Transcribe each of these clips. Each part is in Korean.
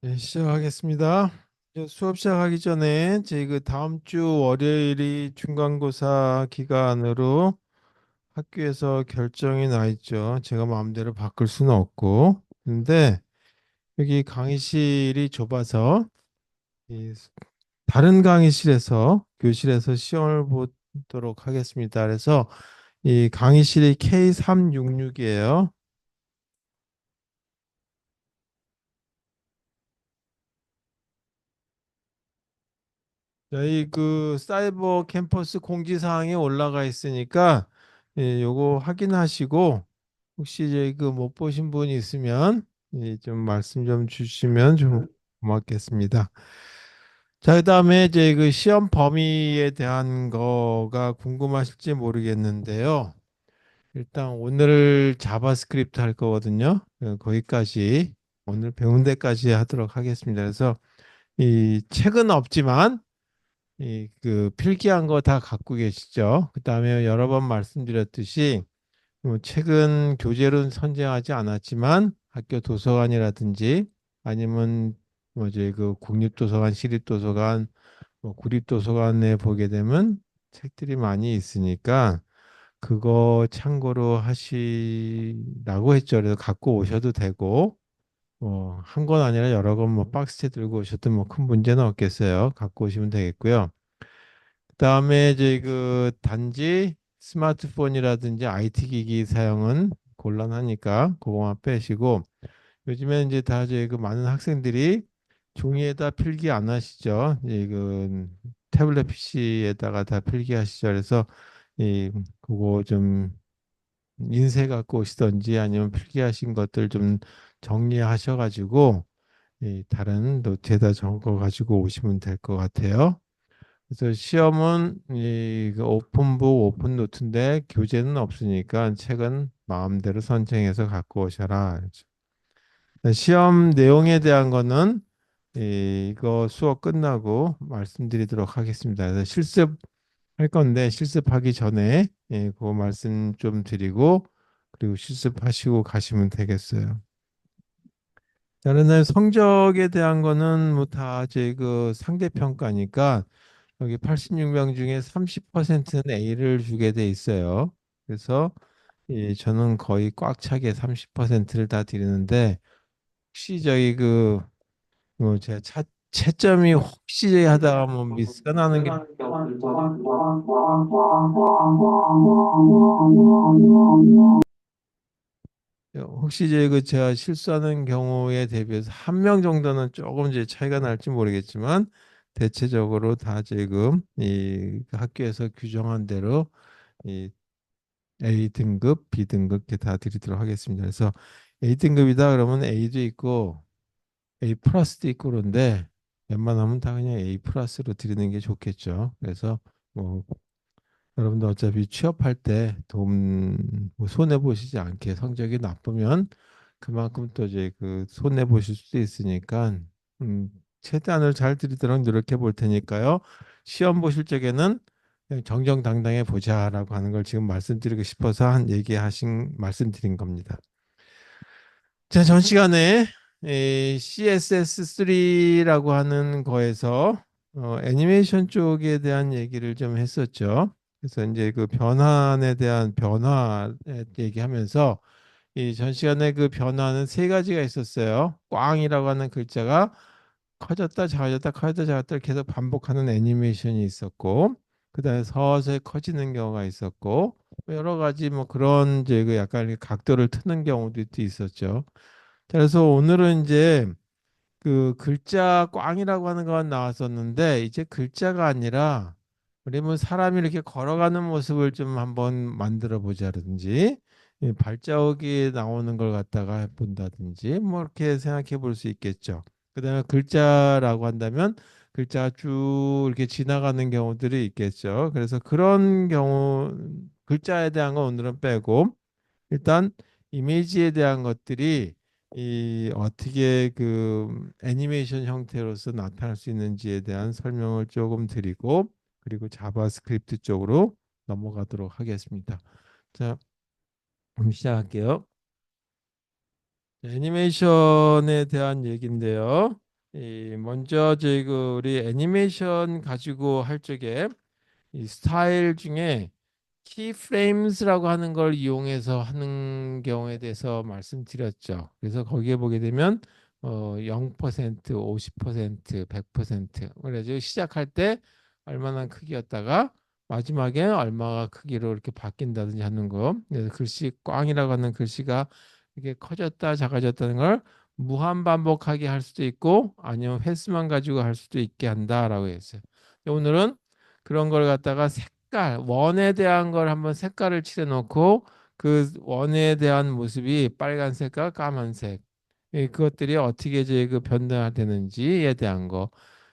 네, 시작하겠습니다. 수업 시작하기 전에 저희 그 다음 주 월요일이 중간고사 기간으로 학교에서 결정이 나 있죠. 제가 마음대로 바꿀 수는 없고. 근데 여기 강의실이 좁아서 이 다른 강의실에서 교실에서 시험을 보도록 하겠습니다. 그래서 이 강의실이 K366이에요. 저희 그 사이버 캠퍼스 공지사항에 올라가 있으니까 요거 확인하시고 혹시 저희 그 못 보신 분이 있으면 좀 말씀 좀 주시면 좀 고맙겠습니다. 자, 그다음에 이제 그 시험 범위에 대한 거가 궁금하실지 모르겠는데요. 일단 오늘 자바스크립트 할 거거든요. 거기까지 오늘 배운 데까지 하도록 하겠습니다. 그래서 이 책은 없지만 이 그 필기한 거 다 갖고 계시죠? 그다음에 여러 번 말씀드렸듯이 최근 교재로는 선정하지 않았지만 학교 도서관이라든지 아니면 뭐 이제 그 국립도서관, 시립도서관, 뭐 구립도서관에 보게 되면 책들이 많이 있으니까 그거 참고로 하시라고 했죠. 그래서 갖고 오셔도 되고 뭐 한 권 아니라 여러 권 뭐 박스째 들고 오셔도 뭐 큰 문제는 없겠어요. 갖고 오시면 되겠고요. 그다음에 이제 그 단지 스마트폰이라든지 IT 기기 사용은 곤란하니까 그거만 빼시고 요즘에 이제 다 이제 그 많은 학생들이 종이에다 필기 안 하시죠. 이제 그 태블릿 PC에다가 다 필기하시죠. 그래서 이 그거 좀 인쇄 갖고 오시던지 아니면 필기하신 것들 좀 정리하셔가지고 이 다른 노트에다 적어 가지고 오시면 될 것 같아요. 그래서 시험은 이그 오픈북, 오픈노트인데 교재는 없으니까 책은 마음대로 선정해서 갖고 오셔라. 시험 내용에 대한 거는 이거 수업 끝나고 말씀드리도록 하겠습니다. 그래서 실습할 건데 실습하기 전에 그거 말씀 좀 드리고 그리고 실습하시고 가시면 되겠어요. 다른 성적에 대한 거는 뭐 다 제 그 상대평가니까 여기 86명 중에 30%는 A를 주게 돼 있어요. 그래서 저는 거의 꽉 차게 30%를 다 드리는데 혹시 저희 그뭐 제가 채점이 혹시 하다가 뭐 미스가 나는 게 혹시 이제 그 제가 실수하는 경우에 대비해서 한 명 정도는 조금 이제 차이가 날지 모르겠지만 대체적으로 다 지금 이 학교에서 규정한 대로 이 A 등급, B 등급 이렇게 다 드리도록 하겠습니다. 그래서 A 등급이다 그러면 A도 있고 A 플러스도 있고 그런데 웬만하면 다 그냥 A 플러스로 드리는 게 좋겠죠. 그래서 뭐 여러분들 어차피 취업할 때 돈 뭐 손해 보시지 않게 성적이 나쁘면 그만큼 또 이제 그 손해 보실 수도 있으니까 음, 최대한을 잘 드리도록 노력해 볼 테니까요. 시험 보실 적에는 그냥 정정당당해 보자라고 하는 걸 지금 말씀드리고 싶어서 한 얘기하신 말씀드린 겁니다. 자, 전 시간에 CSS3라고 하는 거에서 애니메이션 쪽에 대한 얘기를 좀 했었죠. 그래서 이제 그 변환에 대한 변화 얘기하면서 이 전 시간에 그 변화는 세 가지가 있었어요. 꽝이라고 하는 글자가 커졌다 작아졌다 커졌다 작았다 계속 반복하는 애니메이션이 있었고 그다음에 서서히 커지는 경우가 있었고 뭐 여러 가지 뭐 그런 이제 그 약간 각도를 트는 경우도 있었죠. 그래서 오늘은 이제 그 글자 꽝이라고 하는 건 나왔었는데 이제 글자가 아니라 우리는 사람이 이렇게 걸어가는 모습을 좀 한번 만들어 보자든지 이 발자국이 나오는 걸 갖다가 본다든지 뭐 이렇게 생각해 볼 수 있겠죠. 그다음에 글자라고 한다면 글자가 쭉 이렇게 지나가는 경우들이 있겠죠. 그래서 그런 경우 글자에 대한 건 오늘은 빼고 일단 이미지에 대한 것들이 이 어떻게 그 애니메이션 형태로서 나타날 수 있는지에 대한 설명을 조금 드리고 그리고 자바스크립트 쪽으로 넘어가도록 하겠습니다. 자, 그럼 시작할게요. 애니메이션에 대한 얘기인데요. 먼저 저희 우리 애니메이션 가지고 할 적에 이 스타일 중에 키프레임스라고 하는 걸 이용해서 하는 경우에 대해서 말씀드렸죠. 그래서 거기에 보게 되면 0%, 50%, 100% 그래서 시작할 때 얼마나 크기였다가 마지막에 얼마가 크기로 이렇게 바뀐다든지 하는 거. 그래서 글씨 꽝이라고 하는 글씨가 이게 커졌다 작아졌다는 걸 무한 반복하게 할 수도 있고 아니면 횟수만 가지고 할 수도 있게 한다라고 했어요. 오늘은 그런 걸 갖다가 색깔, 원에 대한 걸 한번 색깔을 칠해 놓고 그 원에 대한 모습이 빨간색과 까만색 그것들이 어떻게 이제 그 변화되는지에 대한 거.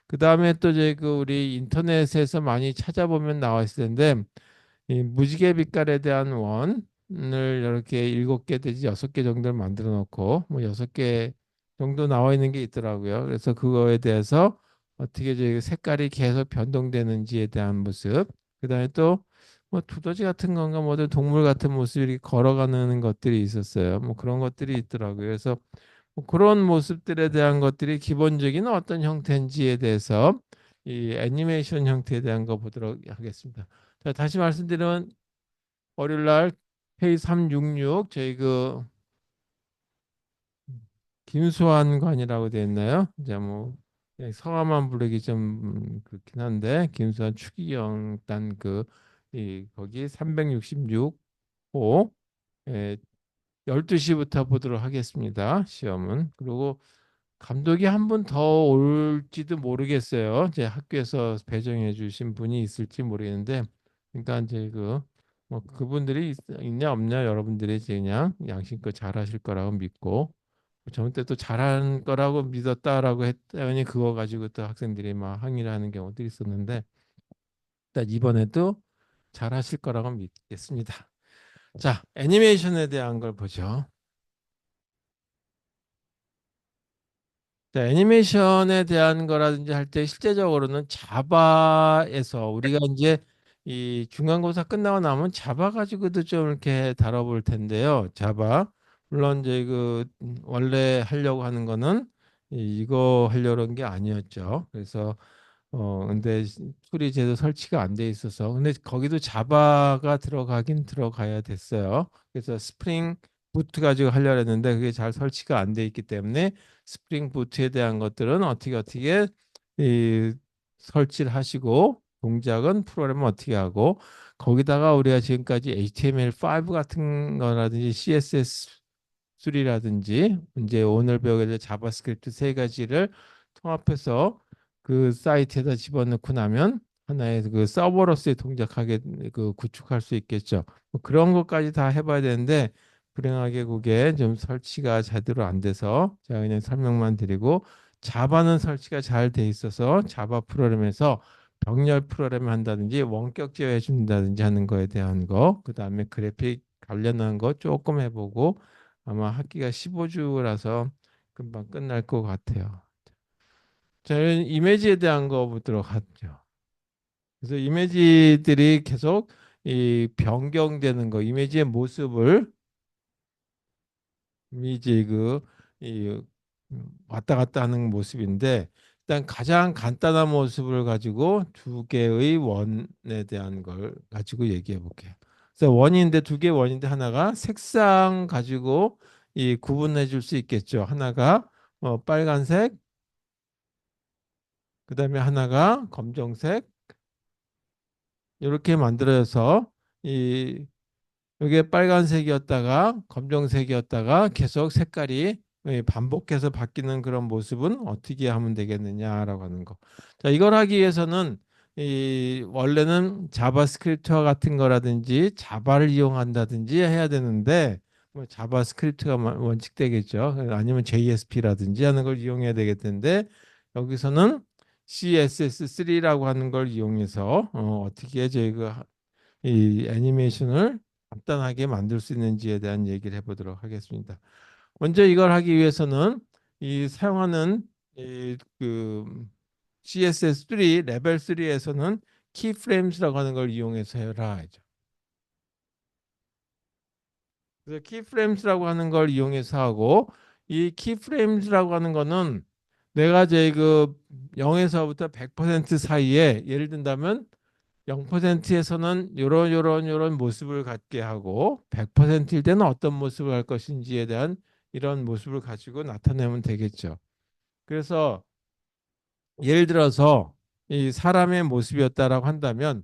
그 다음에 또 이제 그 우리 인터넷에서 많이 찾아보면 나와 있을 텐데 이 무지개 빛깔에 대한 원을 이렇게 7개 내지 6개 정도를 만들어 놓고 뭐 6개 정도 나와 있는 게 있더라고요. 그래서 그거에 대해서 어떻게 이제 색깔이 계속 변동되는지에 대한 모습. 그다음에 또 뭐 두더지 같은 건가 뭐든 동물 같은 모습이 이렇게 걸어가는 것들이 있었어요. 뭐 그런 것들이 있더라고요. 그래서 뭐 그런 모습들에 대한 것들이 기본적인 어떤 형태인지에 대해서 이 애니메이션 형태에 대한 거 보도록 하겠습니다. 자, 다시 말씀드리면 월요일 날 페이 366 저희 그 김수환 관이라고 되어 있나요? 이제 뭐 그냥 성함만 부르기 좀 그렇긴 한데 김수환 추기경 일단 이 거기 366호 12시부터 보도록 하겠습니다. 시험은. 그리고 감독이 한 분 더 올지도 모르겠어요. 이제 학교에서 배정해 주신 분이 있을지 모르겠는데, 그러니까 이제 뭐 그분들이 있냐 없냐 여러분들이 이제 그냥 양심껏 잘하실 거라고 믿고, 저번 때 또 잘한 거라고 믿었다라고 했더니 그거 가지고 또 학생들이 막 항의를 하는 경우도 있었는데, 일단 이번에도 잘하실 거라고 믿겠습니다. 자, 애니메이션에 대한 걸 보죠. 자, 애니메이션에 대한 거라든지 할 때 실제적으로는 자바에서 우리가 이제 이 중간고사 끝나고 나면 자바 가지고도 좀 이렇게 다뤄볼 텐데요. 자바. 물론 이제 원래 하려고 하는 거는 이거 하려고 한 게 아니었죠. 그래서 근데 툴이 제대로 설치가 안 돼 있어서 근데 거기도 자바가 들어가긴 들어가야 됐어요. 그래서 스프링 부트 가지고 하려고 했는데 그게 잘 설치가 안 돼 있기 때문에 스프링 부트에 대한 것들은 어떻게 이 설치를 하시고 동작은 프로그램을 어떻게 하고 거기다가 우리가 지금까지 HTML5 같은 거라든지 CSS3라든지 이제 오늘 배우게 될 자바스크립트 세 가지를 통합해서 그 사이트에다 집어넣고 나면 하나의 그 서버로서의 동작하게 구축할 수 있겠죠. 뭐 그런 것까지 다 해봐야 되는데 불행하게 그게 좀 설치가 제대로 안 돼서 제가 그냥 설명만 드리고 자바는 설치가 잘 돼 있어서 자바 프로그램에서 병렬 프로그램을 한다든지 원격 제어해 준다든지 하는 거에 대한 거, 그다음에 그래픽 관련한 거 조금 해보고 아마 학기가 15주라서 금방 끝날 것 같아요. 저는 이미지에 대한 거 보도록 하죠. 그래서 이미지들이 계속 이 변경되는 거, 이미지의 모습을 이미지 이 왔다 갔다 하는 모습인데 일단 가장 간단한 모습을 가지고 두 개의 원에 대한 걸 가지고 얘기해 볼게요. 그래서 원인데 두 개 원인데 하나가 색상 가지고 이 구분해 줄 수 있겠죠. 하나가 빨간색, 그다음에 하나가 검정색 이렇게 만들어서 이 이게 빨간색이었다가 검정색이었다가 계속 색깔이 반복해서 바뀌는 그런 모습은 어떻게 하면 되겠느냐라고 하는 거. 자, 이걸 하기 위해서는 이 원래는 자바스크립트와 같은 거라든지 자바를 이용한다든지 해야 되는데 뭐 자바스크립트가 원칙되겠죠. 아니면 JSP라든지 하는 걸 이용해야 되겠는데 여기서는 CSS3라고 하는 걸 이용해서 어떻게 저희가 이 애니메이션을 간단하게 만들 수 있는지에 대한 얘기를 해보도록 하겠습니다. 먼저 이걸 하기 위해서는 이 사용하는 CSS3 레벨 3에서는 키프레임스라고 하는 걸 이용해서 해라 하죠. 그래서 키프레임스라고 하는 걸 이용해서 하고 이 키프레임스라고 하는 거는 내가 제 그 0에서부터 100% 사이에 예를 든다면 0%에서는 요런 모습을 갖게 하고 100%일 때는 어떤 모습을 할 것인지에 대한 이런 모습을 가지고 나타내면 되겠죠. 그래서 예를 들어서 이 사람의 모습이었다라고 한다면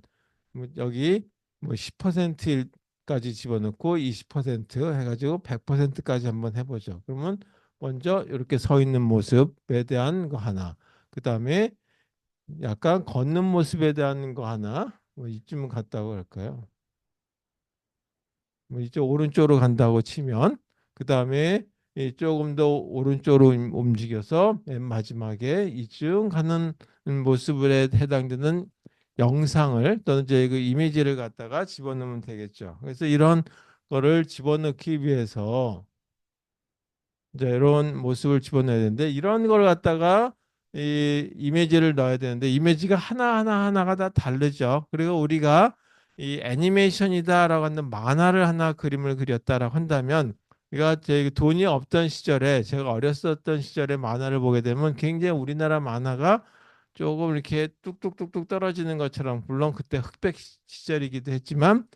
뭐 여기 뭐 10%까지 집어넣고 20% 해가지고 100%까지 한번 해보죠. 그러면 먼저 이렇게 서 있는 모습에 대한 거 하나, 그 다음에 약간 걷는 모습에 대한 거 하나, 뭐 이쯤은 같다고 할까요? 뭐 이쪽 오른쪽으로 간다고 치면 그 다음에 조금 더 오른쪽으로 움직여서 맨 마지막에 이쯤 가는 모습에 해당되는 영상을 또는 이제 그 이미지를 갖다가 집어넣으면 되겠죠. 그래서 이런 거를 집어넣기 위해서 이제 이런 모습을 집어넣어야 되는데 이런 걸 갖다가 이 이미지를 넣어야 되는데 이미지가 하나하나 하나가 다 다르죠. 그리고 우리가 이 애니메이션이다라고 하는 만화를 하나 그림을 그렸다라고 한다면 우리가 제 돈이 없던 시절에 제가 어렸었던 시절에 만화를 보게 되면 굉장히 우리나라 만화가 조금 이렇게 뚝뚝뚝뚝 떨어지는 것처럼 물론 그때 흑백 시절이기도 했지만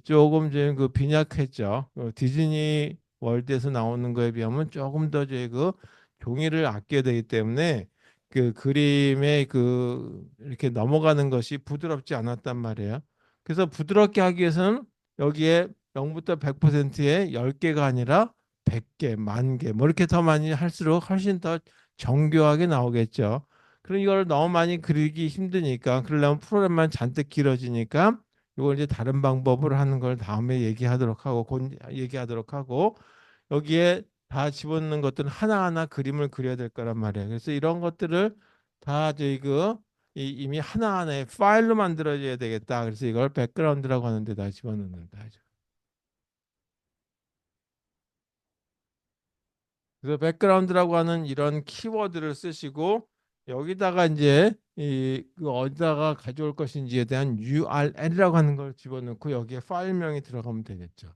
조금 좀 그 빈약했죠. 디즈니 월드에서 나오는 거에 비하면 조금 더 저희 그 종이를 아껴야 되기 때문에 그 그림의 그 이렇게 넘어가는 것이 부드럽지 않았단 말이에요. 그래서 부드럽게 하기 위해서는 여기에 0부터 100%에 10개가 아니라 100개, 10,000개 뭐 이렇게 더 많이 할수록 훨씬 더 정교하게 나오겠죠. 그럼 이걸 너무 많이 그리기 힘드니까 그러려면 프로그램만 잔뜩 길어지니까 이걸 이제 다른 방법으로 하는 걸 다음에 얘기하도록 하고 얘기하도록 하고 여기에 다 집어넣는 것들은 하나하나 그림을 그려야 될 거란 말이에요. 그래서 이런 것들을 다 저희 그 이미 하나하나의 파일로 만들어줘야 되겠다. 그래서 이걸 백그라운드라고 하는데 다 집어넣는다. 그래서 백그라운드라고 하는 이런 키워드를 쓰시고 여기다가 이제 그 어디다가 가져올 것인지에 대한 URL이라고 하는 걸 집어넣고 여기에 파일명이 들어가면 되겠죠.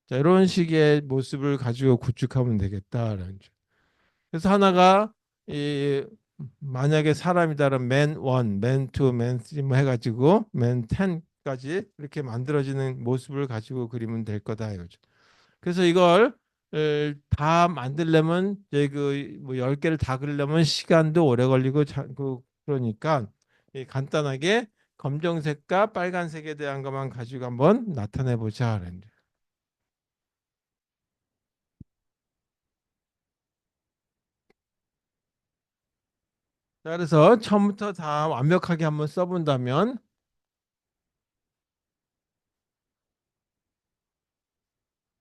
자, 이런 식의 모습을 가지고 구축하면 되겠다라는 죠. 그래서 하나가 이 만약에 사람이다면 맨 1, 맨 2, 맨 3 뭐 해가지고 맨 10까지 이렇게 만들어지는 모습을 가지고 그리면 될 거다 이거죠. 그래서 이걸 다 만들려면 이제 그뭐 10개를 다 그리려면 시간도 오래 걸리고 그러니까 간단하게 검정색과 빨간색에 대한 것만 가지고 한번 나타내 보자. 자, 그래서 처음부터 다 완벽하게 한번 써본다면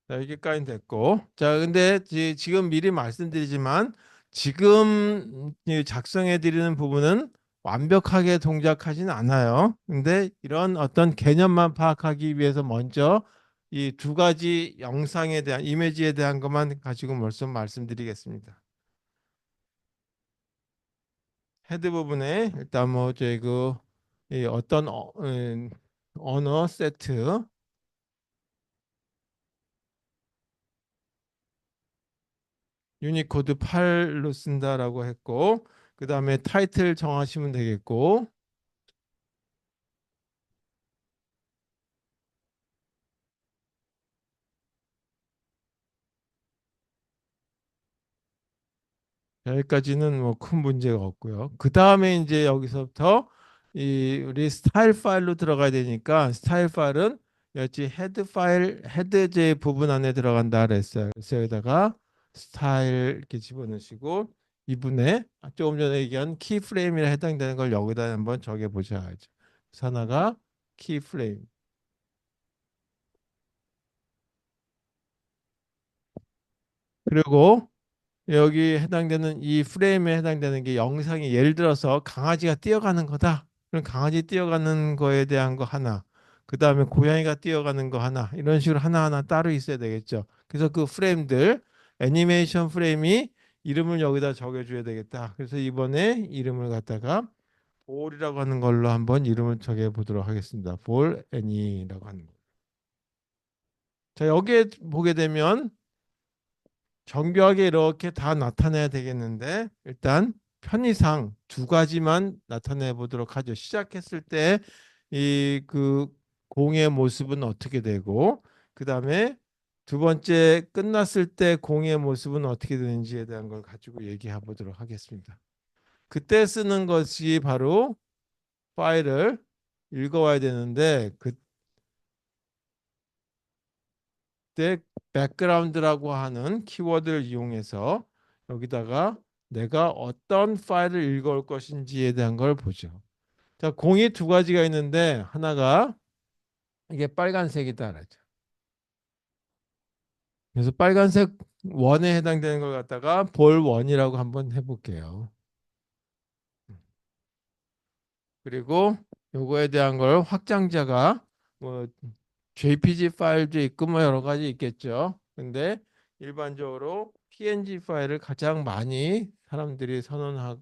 자, 여기까지 됐고 자 근데 지금 미리 말씀드리지만 지금 이 작성해 드리는 부분은 완벽하게 동작하진 않아요. 근데 이런 어떤 개념만 파악하기 위해서 먼저 이 두 가지 영상에 대한 이미지에 대한 것만 가지고 먼저 말씀드리겠습니다. 헤드 부분에 일단 뭐 저희 이 어떤 언어 세트 유니코드 8로 쓴다라고 했고 그 다음에 타이틀 정하시면 되겠고 여기까지는 뭐 큰 문제가 없고요. 그 다음에 이제 여기서부터 이 우리 스타일 파일로 들어가야 되니까 스타일 파일은 여기 헤드 파일 헤드제 부분 안에 들어간다 그랬어요. 그래서 여기다가 스타일 이렇게 집어넣으시고 이분에 조금 전에 얘기한 키 프레임에 해당되는 걸 여기다 한번 적어 보셔야죠. 그래서 하나가 키 프레임. 그리고 여기 해당되는 이 프레임에 해당되는 게 영상이 예를 들어서 강아지가 뛰어가는 거다. 그럼 강아지 뛰어가는 거에 대한 거 하나. 그 다음에 고양이가 뛰어가는 거 하나. 이런 식으로 하나하나 따로 있어야 되겠죠. 그래서 그 프레임들 애니메이션 프레임이 이름을 여기다 적어줘야 되겠다. 그래서 이번에 이름을 갖다가 볼이라고 하는 걸로 한번 이름을 적어 보도록 하겠습니다. 볼 애니라고 하는 거. 자, 여기에 보게 되면 정교하게 이렇게 다 나타내야 되겠는데 일단 편의상 두 가지만 나타내 보도록 하죠. 시작했을 때 이 그 공의 모습은 어떻게 되고 그다음에 두 번째 끝났을 때 공의 모습은 어떻게 되는지에 대한 걸 가지고 얘기해 보도록 하겠습니다. 그때 쓰는 것이 바로 파일을 읽어와야 되는데 그때 백그라운드라고 하는 키워드를 이용해서 여기다가 내가 어떤 파일을 읽어올 것인지에 대한 걸 보죠. 자, 공이 두 가지가 있는데 하나가 이게 빨간색이다 그러죠. 그래서 빨간색 원에 해당되는 걸 갖다가 볼 원이라고 한번 해볼게요. 그리고 요거에 대한 걸 확장자가 뭐 JPG 파일도 있고 뭐 여러 가지 있겠죠. 근데 일반적으로 PNG 파일을 가장 많이 사람들이 선언하고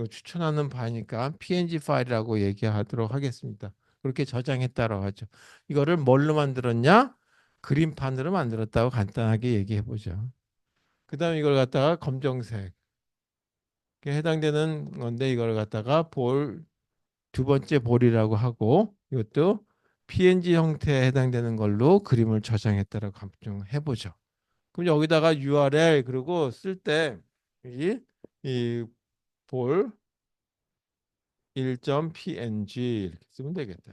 추천하는 바니까 PNG 파일이라고 얘기하도록 하겠습니다. 그렇게 저장했다고 하죠. 이거를 뭘로 만들었냐? 그림판으로 만들었다고 간단하게 얘기해 보죠. 그다음에 이걸 갖다가 검정색에 해당되는 건데 이걸 갖다가 볼 두 번째 볼이라고 하고 이것도 PNG 형태에 해당되는 걸로 그림을 저장했다라고 감정해 보죠. 그럼 여기다가 URL 그리고 쓸 때 이 볼 1.png 이렇게 쓰면 되겠다.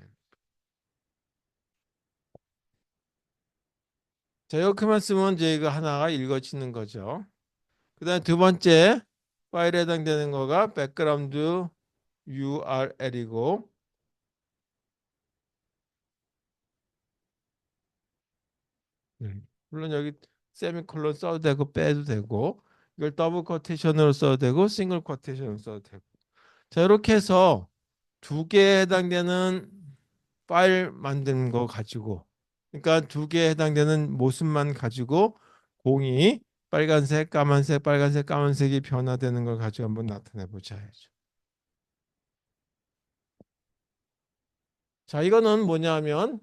자, 이렇게만 쓰면 이제 이거 하나가 읽어지는 거죠. 그다음에 두 번째 파일에 해당되는 거가 백그라운드 URL이고 물론 여기 세미콜론 써도 되고 빼도 되고 이걸 더블 커테이션으로 써도 되고 싱글 커테이션으로 써도 되고 자 이렇게 해서 두 개에 해당되는 파일 만드는 거 가지고 그러니까 두 개에 해당되는 모습만 가지고 공이 빨간색, 까만색, 빨간색, 까만색이 변화되는 걸 가지고 한번 나타내 보자. 자 이거는 뭐냐면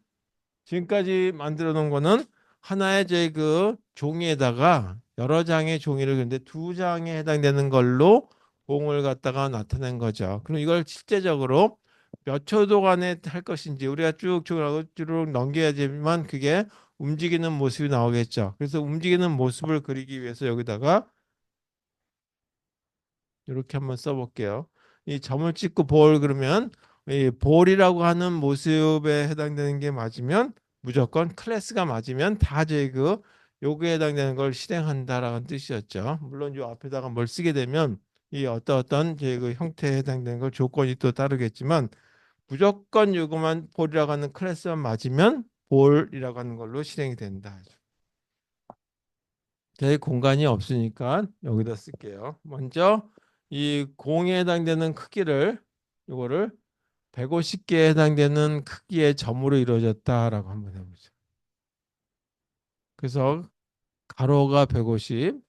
지금까지 만들어 놓은 거는 하나의 제 그 종이에다가 여러 장의 종이를 근데 두 장에 해당되는 걸로 공을 갖다가 나타낸 거죠. 그럼 이걸 실제적으로 몇 초 동안에 할 것인지 우리가 쭉 넘겨야지만 그게 움직이는 모습이 나오겠죠. 그래서 움직이는 모습을 그리기 위해서 여기다가 이렇게 한번 써볼게요. 이 점을 찍고 볼 그러면 이 볼이라고 하는 모습에 해당되는 게 맞으면 무조건 클래스가 맞으면 다 저희 그 요구에 해당되는 걸 실행한다라는 뜻이었죠. 물론 요 앞에다가 뭘 쓰게 되면 이 어떤 저희 그 형태에 해당되는 걸 조건이 또 다르겠지만 무조건 요거만 볼이라고 하는 클래스만 맞으면 볼이라고 하는 걸로 실행이 된다. 제 공간이 없으니까 여기다 쓸게요. 먼저 이 공에 해당되는 크기를 이거를 150개에 해당되는 크기의 점으로 이루어졌다라고 한번 해보죠. 그래서 가로가 150,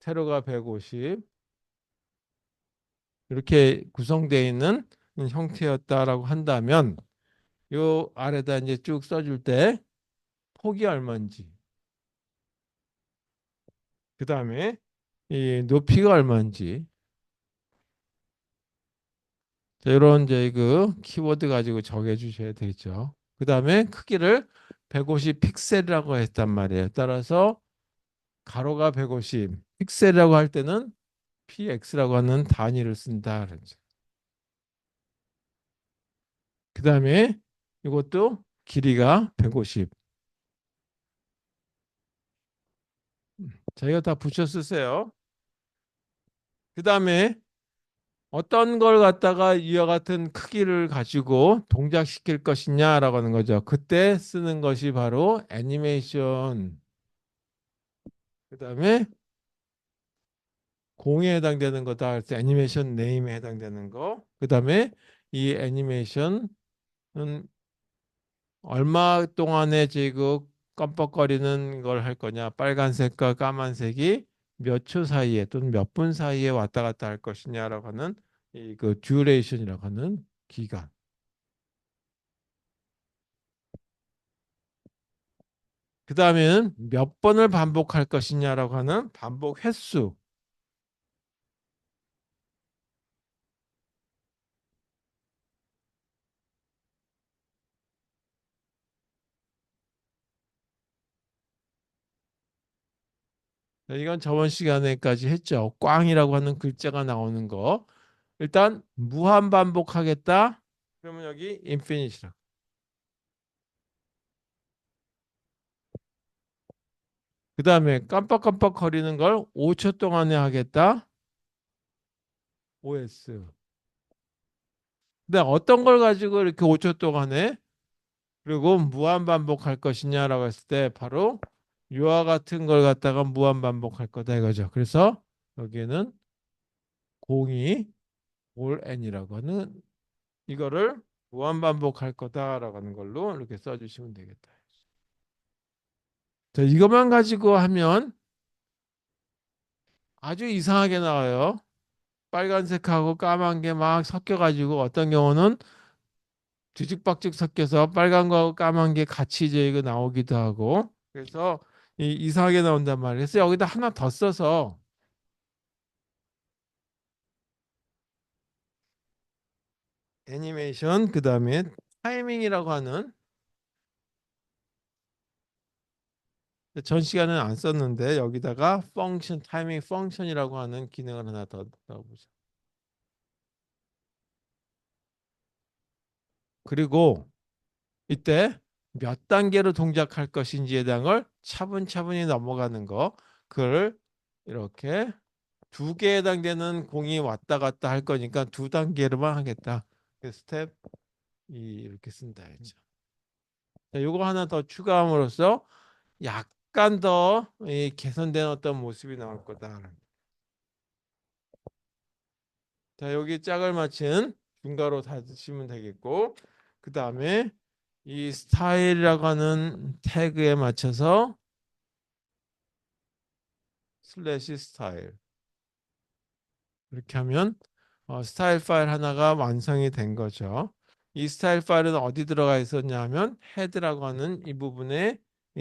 세로가 150 이렇게 구성되어 있는 형태였다라고 한다면 요 아래다 이제 쭉 써줄 때 폭이 얼마인지 그 다음에 이 높이가 얼마인지 자, 이런 이제 그 키워드 가지고 적어 주셔야 되겠죠. 그 다음에 크기를 150 픽셀이라고 했단 말이에요. 따라서 가로가 150, 픽셀이라고 할 때는 px라고 하는 단위를 쓴다. 그 다음에 이것도 길이가 150. 자, 이거 다 붙여 쓰세요. 그 다음에 어떤 걸 갖다가 이와 같은 크기를 가지고 동작시킬 것이냐라고 하는 거죠. 그때 쓰는 것이 바로 애니메이션. 그 다음에 공에 해당되는 거다. 그래서 애니메이션 네임에 해당되는 거. 그다음에 이 애니메이션은 얼마 동안에 지금 깜빡거리는 걸 할 거냐. 빨간색과 까만색이 몇 초 사이에 또는 몇 분 사이에 왔다 갔다 할 것이냐라고 하는 이 그 듀레이션이라고 하는 기간. 그 다음에는 몇 번을 반복할 것이냐라고 하는 반복 횟수. 자, 이건 저번 시간에까지 했죠. 꽝이라고 하는 글자가 나오는 거. 일단 무한 반복하겠다. 그러면 여기 infinite라. 그 다음에 깜빡깜빡 거리는 걸 5초 동안에 하겠다. OS. 근데 어떤 걸 가지고 이렇게 5초 동안에 그리고 무한 반복할 것이냐라고 했을 때 바로 이와 같은 걸 갖다가 무한 반복할 거다 이거죠. 그래서 여기에는 02 올 n이라고 하는 이거를 무한 반복할 거다라고 하는 걸로 이렇게 써주시면 되겠다. 자, 이것만 가지고 하면 아주 이상하게 나와요. 빨간색하고 까만 게 막 섞여가지고 어떤 경우는 뒤죽박죽 섞여서 빨간 거하고 까만 게 같이 이제 이거 나오기도 하고 그래서 이상하게 나온단 말이에요. 그래서 여기다 하나 더 써서 애니메이션 그 다음에 타이밍이라고 하는 전 시간은 안 썼는데 여기다가 펑션 타이밍 펑션이라고 하는 기능을 하나 더 넣어보죠. 그리고 이때 몇 단계로 동작할 것인지에 대한 걸 차분차분히 넘어가는 거 그걸 이렇게 두 개에 해당되는 공이 왔다 갔다 할 거니까 두 단계로만 하겠다. 그 스텝 이렇게 쓴다 했죠. 자, 요거 하나 더 추가함으로써 약간 더 개선된 어떤 모습이 나올 거다. 자, 여기 짝을 맞춘 중괄호 닫으시면 되겠고 그 다음에 이 스타일이라고 하는 태그에 맞춰서 슬래시 스타일 이렇게 하면 스타일 파일 하나가 완성이 된 거죠. 이 스타일 파일은 어디 들어가 있었냐 하면 헤드라고 하는 이 부분에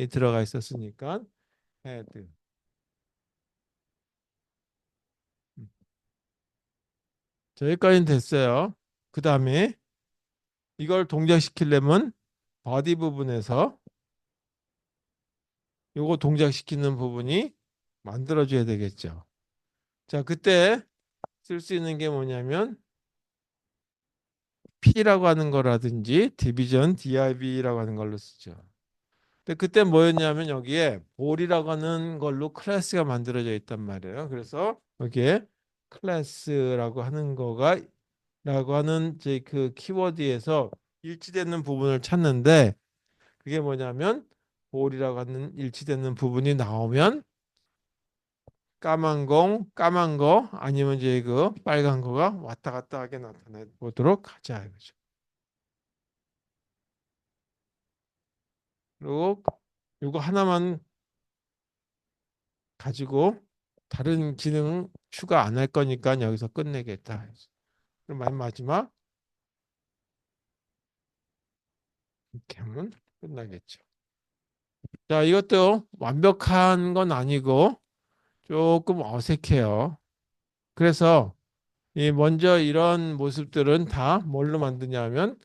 들어가 있었으니까 헤드. 자, 여기까지는 됐어요. 그 다음에 이걸 동작시키려면 버디 부분에서 요거 동작시키는 부분이 만들어줘야 되겠죠. 자, 그때 쓸 수 있는 게 뭐냐면 P라고 하는 거라든지 디비전, DIV라고 하는 걸로 쓰죠. 근데 그때 뭐였냐면 여기에 볼이라고 하는 걸로 클래스가 만들어져 있단 말이에요. 그래서 여기에 클래스라고 하는 거가 라고 하는 이제 그 키워드에서 일치되는 부분을 찾는데 그게 뭐냐면 볼이라고 하는 일치되는 부분이 나오면 까만 거 아니면 이제 그 빨간 거가 왔다 갔다 하게 나타내 보도록 하자 이거죠. 그리고 이거 하나만 가지고 다른 기능 추가 안 할 거니까 여기서 끝내겠다. 그럼 맨 마지막 이렇게 하면 끝나겠죠. 자, 이것도 완벽한 건 아니고 조금 어색해요. 그래서 이 먼저 이런 모습들은 다 뭘로 만드냐면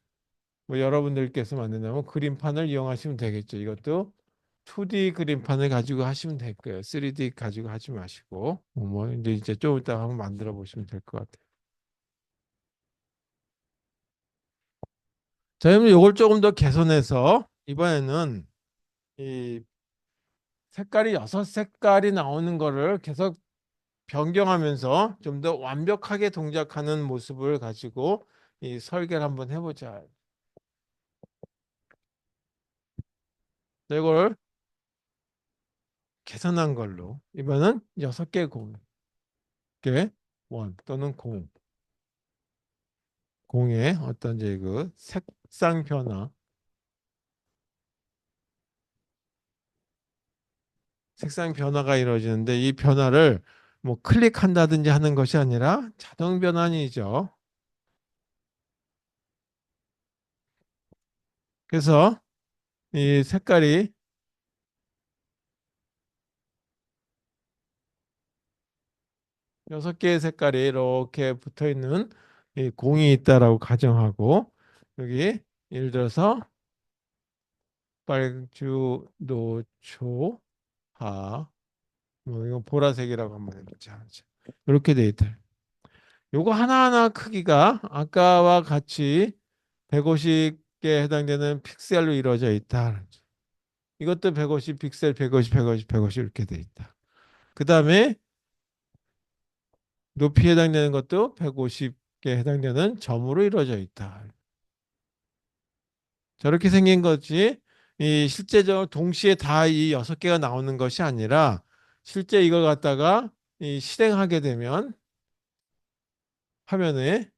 뭐 여러분들께서 만드냐면 그림판을 이용하시면 되겠죠. 이것도 2D 그림판을 가지고 하시면 될 거예요. 3D 가지고 하지 마시고 뭐 이제 좀 이따 한번 만들어 보시면 될 것 같아요. 자, 그러면 이걸 조금 더 개선해서 이번에는 이 색깔이 6색깔이 나오는 거를 계속 변경하면서 좀 더 완벽하게 동작하는 모습을 가지고 이 설계를 한번 해보자. 이걸 계산한 걸로 이번은 6개 공개 원 또는 공의 어떤 이제 그 색상 변화 색상 변화가 이루어지는데 이 변화를 뭐 클릭한다든지 하는 것이 아니라 자동 변환이죠. 그래서 이 색깔이 여섯 개의 색깔이 이렇게 붙어 있는 이 공이 있다라고 가정하고 여기 예를 들어서 빨주, 노초, 하, 뭐 이거 보라색이라고 한번 해보자. 이렇게 돼 있다. 요거 하나하나 크기가 아까와 같이 150개에 해당되는 픽셀로 이루어져 있다. 이것도 150 픽셀, 150, 150, 150 이렇게 돼 있다. 그 다음에 높이에 해당되는 것도 150개 해당되는 점으로 이루어져 있다. 저렇게 생긴 것이 이 실제적으로 동시에 다 이 여섯 개가 나오는 것이 아니라 실제 이걸 갖다가 이 실행하게 되면 화면에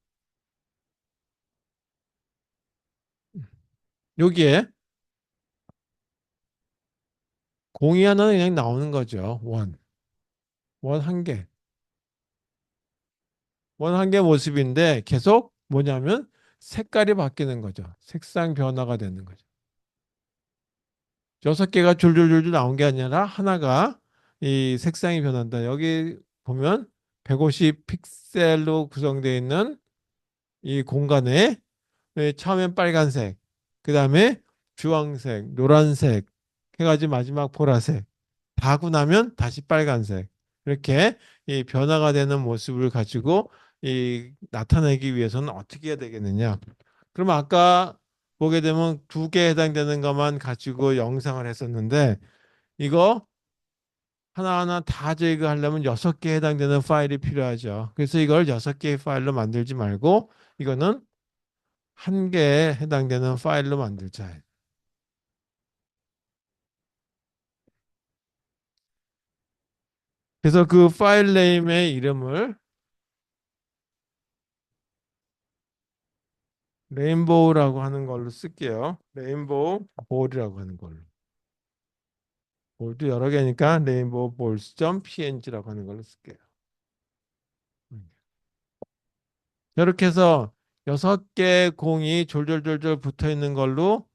여기에 공이 하나는 그냥 나오는 거죠. 원 한 개. 원 한 개 모습인데 계속 뭐냐면 색깔이 바뀌는 거죠. 색상 변화가 되는 거죠. 여섯 개가 줄줄줄줄 나온 게 아니라 하나가 이 색상이 변한다. 여기 보면 150 픽셀로 구성되어 있는 이 공간에 처음엔 빨간색, 그 다음에 주황색, 노란색 해가지고 마지막 보라색 다 하고 나면 다시 빨간색 이렇게 이 변화가 되는 모습을 가지고 이 나타내기 위해서는 어떻게 해야 되겠느냐? 그럼 아까 보게 되면 두 개에 해당되는 것만 가지고 영상을 했었는데 이거 하나하나 다 제거하려면 여섯 개에 해당되는 파일이 필요하죠. 그래서 이걸 여섯 개의 파일로 만들지 말고 이거는 한 개에 해당되는 파일로 만들자. 그래서 그 파일 네임의 이름을 레인보우라고 하는 걸로 쓸게요. 레인보우 볼이라고 하는 걸로. 볼도 여러 개니까 레인보우 볼스.png라고 하는 걸로 쓸게요. 음. 이렇게 해서 여섯 개 공이 졸졸졸졸 붙어 있는 걸로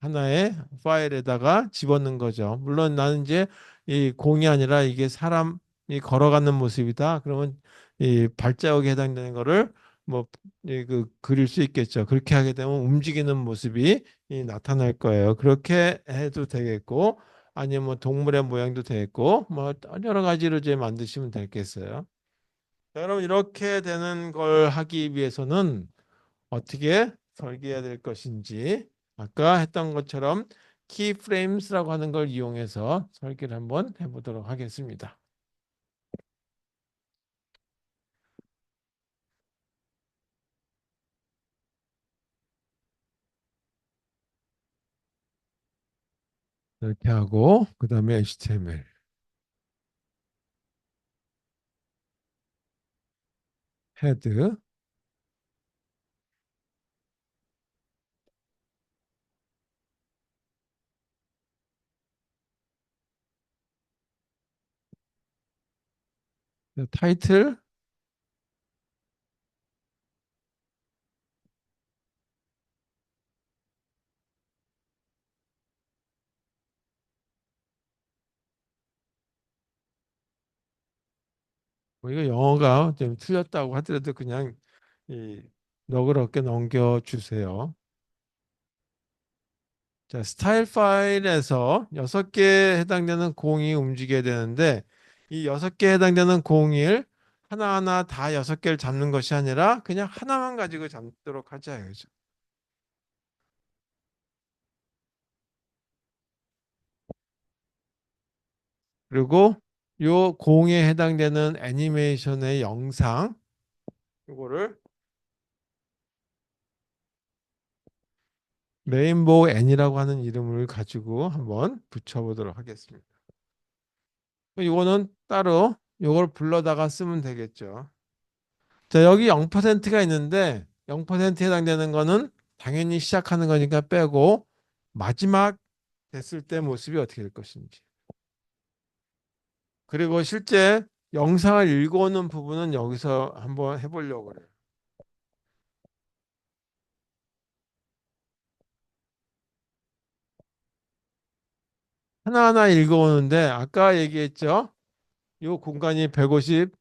하나의 파일에다가 집어넣는 거죠. 물론 나는 이제 이 공이 아니라 이게 사람이 걸어가는 모습이다. 그러면 이 발자국에 해당되는 거를 뭐 그 그릴 수 있겠죠. 그렇게 하게 되면 움직이는 모습이 나타날 거예요. 그렇게 해도 되겠고 아니면 뭐 동물의 모양도 되겠고 뭐 여러 가지로 이제 만드시면 되겠어요. 자, 그럼 이렇게 되는 걸 하기 위해서는 어떻게 설계해야 될 것인지 아까 했던 것처럼 키프레임스라고 하는 걸 이용해서 설계를 한번 해보도록 하겠습니다. 이렇게 하고 그 다음에 HTML, 헤드, 타이틀, 뭐 이거 영어가 좀 틀렸다고 하더라도 그냥 이 너그럽게 넘겨주세요. 자, 스타일 파일에서 여섯 개에 해당되는 공이 움직여야 되는데 이 여섯 개에 해당되는 공을 하나하나 다 여섯 개를 잡는 것이 아니라 그냥 하나만 가지고 잡도록 하자 이거죠. 그리고 요 공에 해당되는 애니메이션의 영상 이거를 레인보우 N이라고 하는 이름을 가지고 한번 붙여보도록 하겠습니다. 이거는 따로 이걸 불러다가 쓰면 되겠죠. 자, 여기 0%가 있는데 0%에 해당되는 거는 당연히 시작하는 거니까 빼고 마지막 됐을 때 모습이 어떻게 될 것인지. 그리고 실제 영상을 읽어오는 부분은 여기서 한번 해보려고 그래요. 하나하나 읽어오는데 아까 얘기했죠? 이 공간이 150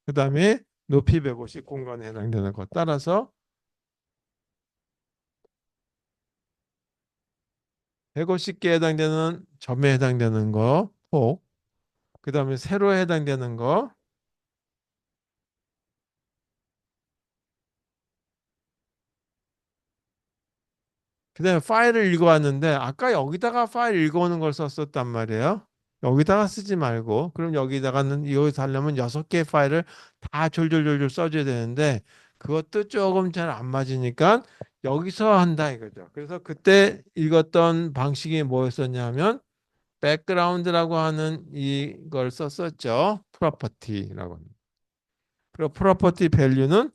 그 다음에 높이 150 공간에 해당되는 것. 따라서 150개에 해당되는 점에 해당되는 거, 폭. 그 다음에 세로에 해당되는 거. 그 다음에 파일을 읽어왔는데 아까 여기다가 파일 읽어오는 걸 썼었단 말이에요. 여기다가 쓰지 말고 그럼 여기다가는 여기서 하려면 6개의 파일을 다 졸졸졸졸 써줘야 되는데 그것도 조금 잘 안 맞으니까 여기서 한다 이거죠. 그래서 그때 읽었던 방식이 뭐였었냐면 백그라운드라고 하는 이걸 썼었죠. 프로퍼티라고. 그리고 프로퍼티 밸류는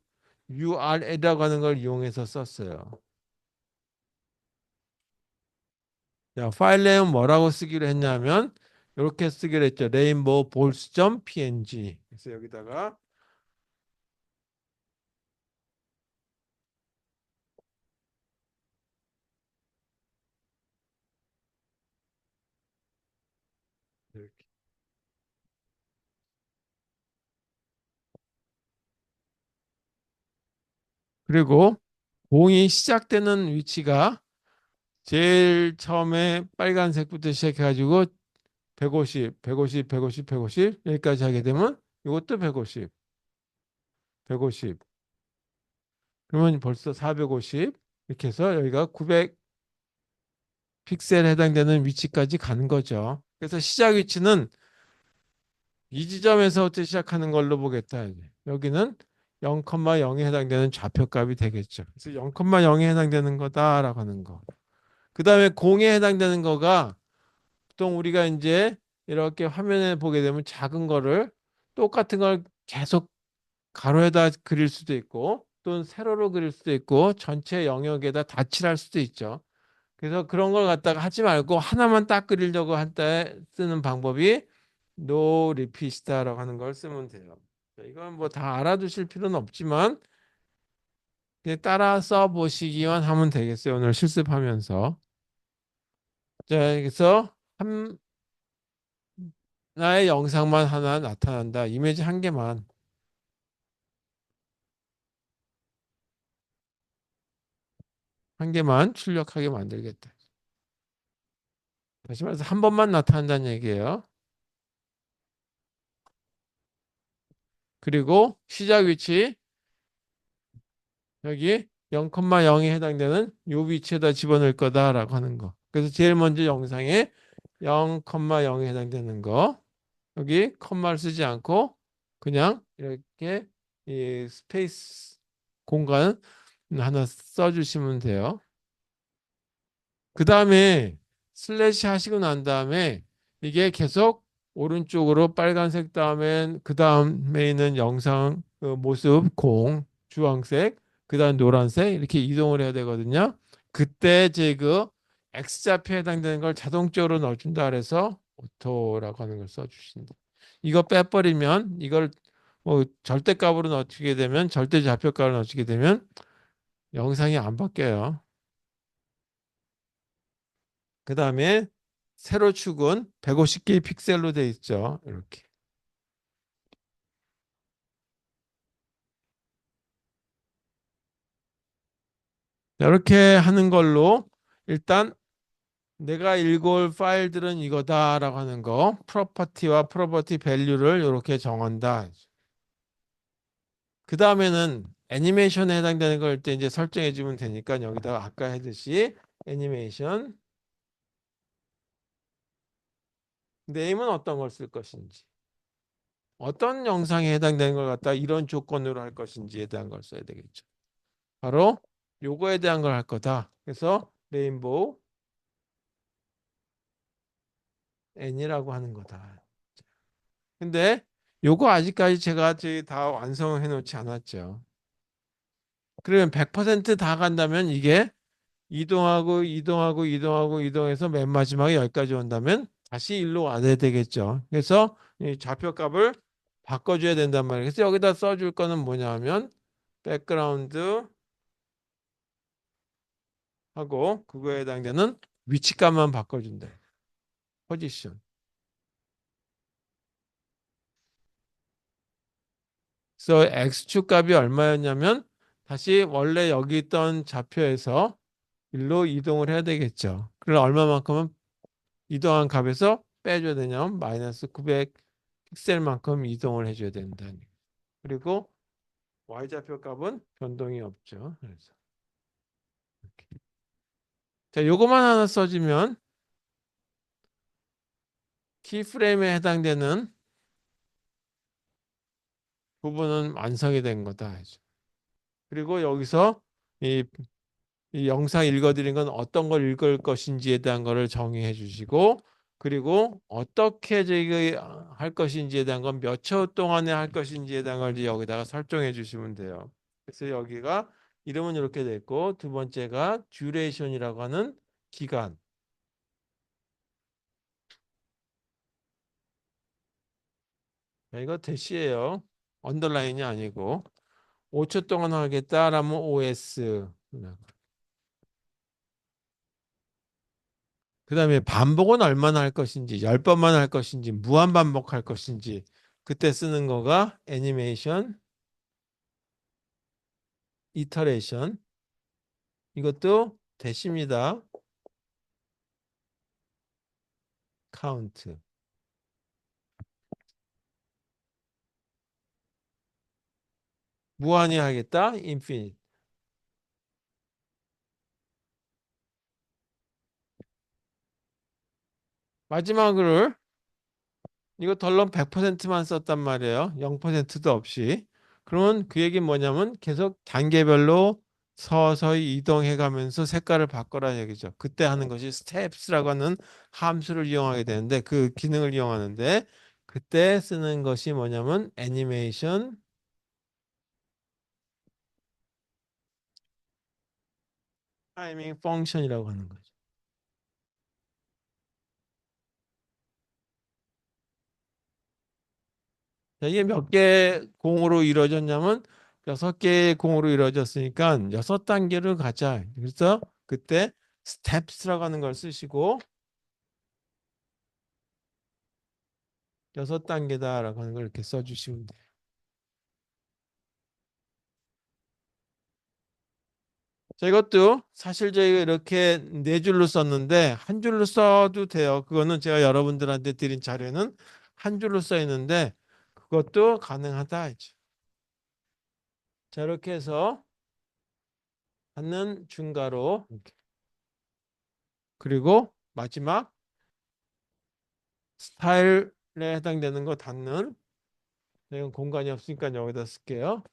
URL이라고 하는 걸 이용해서 썼어요. 자, 파일 내용 뭐라고 쓰기로 했냐면 이렇게 쓰기로 했죠. 레인보우 볼스.png. 그래서 여기다가 이렇게. 그리고 공이 시작되는 위치가 제일 처음에 빨간색부터 시작해가지고 150, 150, 150, 150 여기까지 하게 되면 이것도 150, 150. 그러면 벌써 450 이렇게 해서 여기가 900 픽셀에 해당되는 위치까지 가는 거죠. 그래서 시작 위치는 이 지점에서부터 시작하는 걸로 보겠다. 이제. 여기는 0,0에 해당되는 좌표값이 되겠죠. 그래서 0,0에 해당되는 거다라고 하는 거. 그 다음에 공에 해당되는 거가 보통 우리가 이제 이렇게 화면에 보게 되면 작은 거를 똑같은 걸 계속 가로에다 그릴 수도 있고 또는 세로로 그릴 수도 있고 전체 영역에다 다 칠할 수도 있죠. 그래서 그런 걸 갖다가 하지 말고 하나만 딱 그리려고 할 때 쓰는 방법이 노 리피스타라고 하는 걸 쓰면 돼요. 이건 뭐 다 알아두실 필요는 없지만 그냥 따라 써 보시기만 하면 되겠어요. 오늘 실습하면서. 자, 그래서 하나의 영상만 하나 나타난다. 이미지 한 개만. 한 개만 출력하게 만들겠다. 다시 말해서 한 번만 나타난다는 얘기예요. 그리고 시작 위치 여기 0,0에 해당되는 요 위치에다 집어넣을 거다라고 하는 거. 그래서 제일 먼저 영상에 0,0에 해당되는 거 여기 컴마를 쓰지 않고 그냥 이렇게 이 스페이스 공간 하나 써주시면 돼요. 그 다음에 슬래시 하시고 난 다음에 이게 계속 오른쪽으로 빨간색 다음엔 그 다음에 있는 영상 그 모습 공 주황색 그 다음 노란색 이렇게 이동을 해야 되거든요. 그때 제 그 X좌표에 해당되는 걸 자동적으로 넣어준다 그래서 오토라고 하는 걸 써주신다. 이거 빼버리면 이걸 뭐 절대값으로 넣게 되면 절대 좌표값을 넣게 되면 영상이 안 바뀌어요. 그 다음에 세로 축은 150개의 픽셀로 되어 있죠. 이렇게. 이렇게 하는 걸로 일단 내가 읽을 파일들은 이거다라고 하는 거 프로퍼티와 프로퍼티 밸류를 이렇게 정한다. 그 다음에는 애니메이션에 해당되는 걸 때 이제 설정해 주면 되니까 여기다가 아까 했듯이 애니메이션 네임은 어떤 걸 쓸 것인지 어떤 영상에 해당되는 걸 갖다 이런 조건으로 할 것인지에 대한 걸 써야 되겠죠. 바로 요거에 대한 걸 할 거다. 그래서 레인보우 N이라고 하는 거다. 근데 요거 아직까지 제가 저기 다 완성해 놓지 않았죠. 그러면 100%다 간다면 이게 이동하고 이동하고 이동하고 이동해서 맨 마지막에 여기까지 온다면 다시 일로 와야 되겠죠. 그래서 이 좌표값을 바꿔줘야 된단 말이에요. 그래서 여기다 써줄 거는 뭐냐면 백그라운드 하고 그거에 해당되는 위치값만 바꿔준다. 포지션. 그래서 x축 값이 얼마였냐면 다시 원래 여기 있던 좌표에서 일로 이동을 해야 되겠죠. 그럼 얼마만큼은 이동한 값에서 빼줘야 되냐면 마이너스 900 픽셀만큼 이동을 해줘야 된다. 그리고 y좌표 값은 변동이 없죠. 그래서 이렇게. 자, 요거만 하나 써주면 키프레임에 해당되는 부분은 완성이 된 거다. 그리고 여기서 이, 이 영상 읽어드린 건 어떤 걸 읽을 것인지에 대한 거를 정의해 주시고, 그리고 어떻게 저희가 할 것인지에 대한 건 몇 초 동안에 할 것인지에 대한 걸 이제 여기다가 설정해 주시면 돼요. 그래서 여기가 이름은 이렇게 돼 있고, 두 번째가 듀레이션이라고 하는 기간. 이거 대시예요. 언더라인이 아니고 5초 동안 하겠다라면 OS. 그다음에 반복은 얼마나 할 것인지, 10번만 할 것인지, 무한 반복할 것인지 그때 쓰는 거가 애니메이션, 이터레이션. 이것도 대시입니다. 카운트. 무한히 하겠다. 인피니트. 마지막으로 이거 덜렁 100%만 썼단 말이에요. 0%도 없이. 그러면 그 얘기는 뭐냐면 계속 단계별로 서서히 이동해 가면서 색깔을 바꿔라는 얘기죠. 그때 하는 것이 스텝스라고 하는 함수를 이용하게 되는데 그 기능을 이용하는데 그때 쓰는 것이 뭐냐면 애니메이션 타이밍 펑션이라고 하는 거죠. 자, 이게 몇 개 공으로 이루어졌냐면 6개의 공으로 이루어졌으니까 6단계를 가자. 그래서 그때 스텝스라고 하는 걸 쓰시고 6단계다라고 하는 걸 이렇게 써주시면 돼요. 자, 이것도 사실 저희가 이렇게 네 줄로 썼는데 한 줄로 써도 돼요. 그거는 제가 여러분들한테 드린 자료는 한 줄로 써 있는데 그것도 가능하다 이죠. 자, 이렇게 해서 닫는 중괄호 이렇게. 그리고 마지막 스타일에 해당되는 거 닫는. 이건 공간이 없으니까 여기다 쓸게요.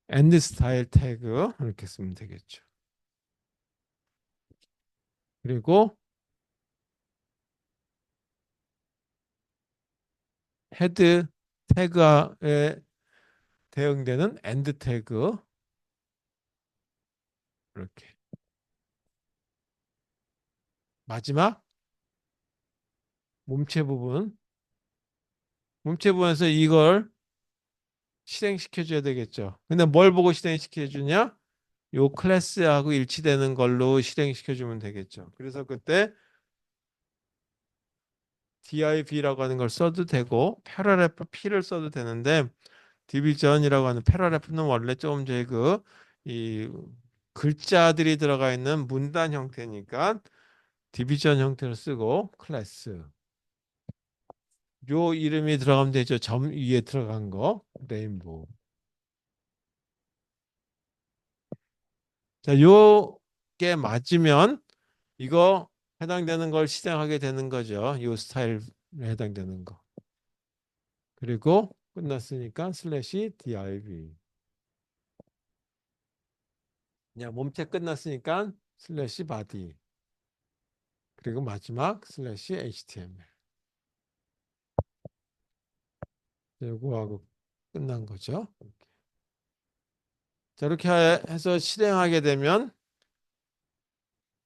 엔드 스타일 태그 이렇게 쓰면 되겠죠. 그리고 헤드 태그에 대응되는 엔드 태그 이렇게. 마지막 몸체 부분. 몸체 부분에서 이걸 실행시켜 줘야 되겠죠. 근데 뭘 보고 실행시켜 주냐? 요 클래스하고 일치되는 걸로 실행시켜 주면 되겠죠. 그래서 그때 div라고 하는 걸 써도 되고 패러레프 p를 써도 되는데 디비전이라고 하는 패러레프는 원래 좀 저희 그이 글자들이 들어가 있는 문단 형태니까 디비전 형태로 쓰고 클래스 요 이름이 들어가면 되죠. 점 위에 들어간 거 레인보우. 자, 요게 맞으면 이거 해당되는 걸 실행하게 되는 거죠. 요 스타일에 해당되는 거. 그리고 끝났으니까 슬래시 div. 그냥 몸체 끝났으니까 슬래시 body. 그리고 마지막 슬래시 html. 요거하고 끝난 거죠. 자, 이렇게 해서 실행하게 되면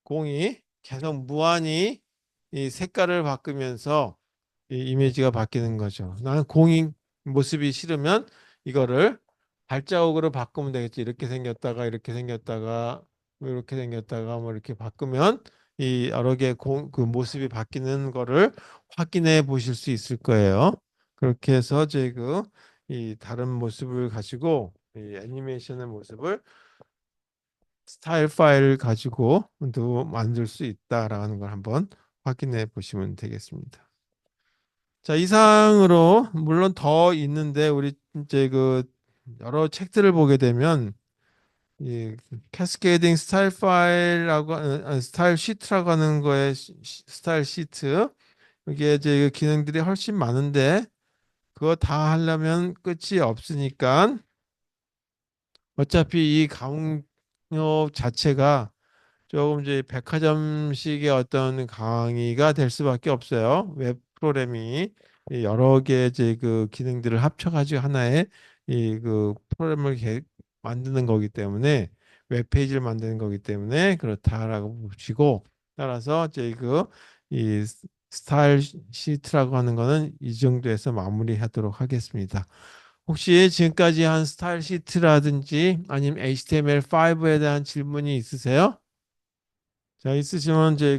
공이 계속 무한히 이 색깔을 바꾸면서 이 이미지가 바뀌는 거죠. 나는 공이 모습이 싫으면 이거를 발자국으로 바꾸면 되겠지. 이렇게 생겼다가 이렇게 생겼다가 뭐 이렇게 생겼다가 뭐 이렇게 바꾸면 이 여러 개 그 모습이 바뀌는 거를 확인해 보실 수 있을 거예요. 그렇게 해서 이제 이 다른 모습을 가지고 이 애니메이션의 모습을 스타일 파일을 가지고도 만들 수 있다라는 걸 한번 확인해 보시면 되겠습니다. 자, 이상으로 물론 더 있는데 우리 이제 여러 책들을 보게 되면 이 캐스케이딩 스타일 파일이라고 스타일 시트라고 하는 거에 스타일 시트 이게 이제 기능들이 훨씬 많은데 그거 다 하려면 끝이 없으니까 어차피 이 강의 자체가 조금 이제 백화점식의 어떤 강의가 될 수밖에 없어요. 웹 프로그램이 이 여러 개의 이제 기능들을 합쳐가지고 하나의 프로그램을 만드는 거기 때문에 웹 페이지를 만드는 거기 때문에 그렇다라고 보시고 따라서 이제 이 스타일 시트라고 하는 거는 이 정도에서 마무리하도록 하겠습니다. 혹시 지금까지 한 스타일 시트라든지 아니면 HTML5에 대한 질문이 있으세요? 자, 있으시면 이제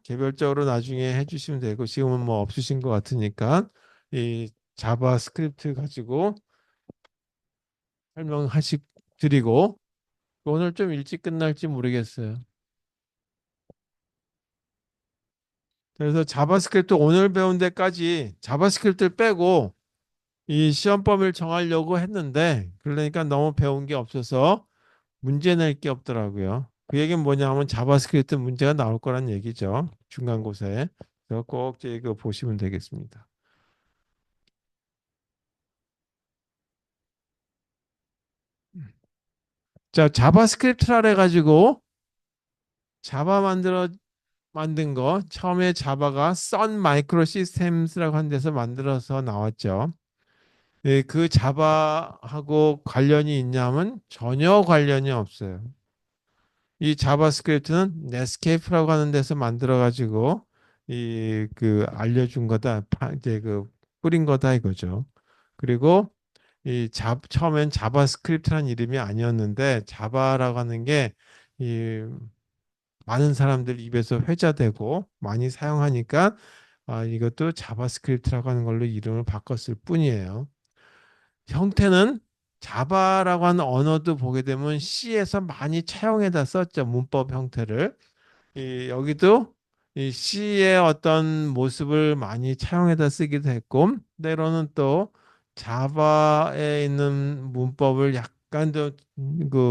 개별적으로 나중에 해주시면 되고 지금은 뭐 없으신 것 같으니까 이 자바스크립트 가지고 설명하시 드리고 오늘 좀 일찍 끝날지 모르겠어요. 그래서 자바스크립트 오늘 배운 데까지 자바스크립트를 빼고 이 시험 범위를 정하려고 했는데 그러니까 너무 배운 게 없어서 문제 낼 게 없더라고요. 그 얘기는 뭐냐면 자바스크립트 문제가 나올 거란 얘기죠. 중간고사에. 그래서 꼭 이제 이거 보시면 되겠습니다. 자, 자바스크립트라 해가지고 자바 만든 거 처음에 자바가 선 마이크로 시스템스라고 한 데서 만들어서 나왔죠. 예, 그 자바하고 관련이 있냐면 전혀 관련이 없어요. 이 자바스크립트는 넷스케이프라고 하는 데서 만들어 가지고 이 알려준 거다 이제 뿌린 거다 이거죠. 그리고 처음엔 자바스크립트란 이름이 아니었는데 자바라고 하는 게 이 많은 사람들 입에서 회자되고 많이 사용하니까 이것도 자바스크립트라고 하는 걸로 이름을 바꿨을 뿐이에요. 형태는 자바라고 하는 언어도 보게 되면 C에서 많이 차용해다 썼죠. 문법 형태를. 여기도 이 C의 어떤 모습을 많이 차용해다 쓰기도 했고 때로는 또 자바에 있는 문법을 약간 더